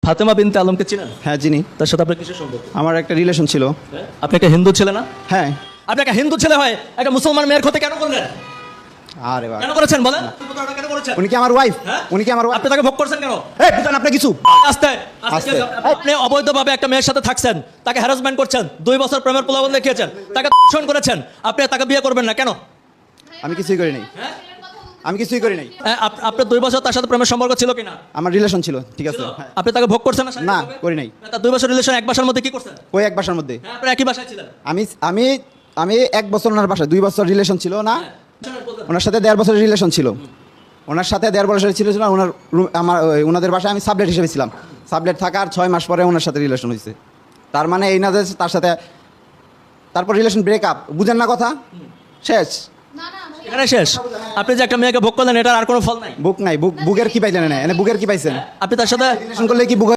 ফাতেমা বিনতে আলমকে চিনেন? হ্যাঁ চিনি। তার সাথে আপনার কিসের সম্পর্ক? আমার একটা রিলেশন ছিল। আপনি একটা হিন্দু ছেলে না? হ্যাঁ। আপনি একটা হিন্দু ছেলে হয় একটা মুসলমান মেয়ের ক্ষতি কেন করলেন? আরে বাবা, কেন করেছেন বলেন? কেন করেছেন? উনি কি আমার ওয়াইফ? হ্যাঁ? উনি কি আমার ওয়াইফ? আপনি তাকে ভোগ করছেন কেন? এই বুঝান আপনি কিছু। আস্তে আস্তে। আপনি অবৈধভাবে একটা মেয়ের সাথে থাকছেন, তাকে হ্যারাসমেন্ট করছেন, 2 বছর প্রেমের প্রলোভন দেখিয়েছেন, তাকে ধর্ষণ করেছেন, আপনি তাকে বিয়ে করবেন না কেন? আমি কিছুই করি নাই। আমি কিছুই করি নাই। আপনার 2 বছর তার সাথে প্রেমের সম্পর্ক ছিল কিনা? আমার রিলেশন ছিল, ঠিক আছে। ছিল? হ্যাঁ। আপনি তাকে ভোগ করছেন না? না, শারীরিকভাবে? করি নাই। তার 2 বছর রিলেশন এক বাসার মধ্যে কি করছেন? ওই এক বাসার মধ্যে। হ্যাঁ, আপনারা একই বাসায় ছিলেন। আমি আমি আমি 1 বছর ওনার বাসায়, 2 বছর রিলেশন ছিল না। হ্যাঁ। ওনার সাথে 1.5 বছরের রিলেশন ছিল। ওনার সাথে 1.5 বছরের ছিল ওনার আমার ওনাদের বাসায় আমি সাবলেট হিসেবে ছিলাম। সাবলেট থাকার 6 মাস পরে ওনার সাথে রিলেশন হয়েছে। তার মানে এই না যে তার সাথে তারপর রিলেশন ব্রেকআপ, বুঝেন না কথা? শেষ। এখানে শেষ। আপনি যে একটা মেয়েকে ভোগ করলেন এটার আর কোনো ফল নাই। বুক নাই, বুকের কি পাইলেন? না এনে বুকের কি পাইছেন? আপনি তার সাথে রিলেশন করলে কি বুক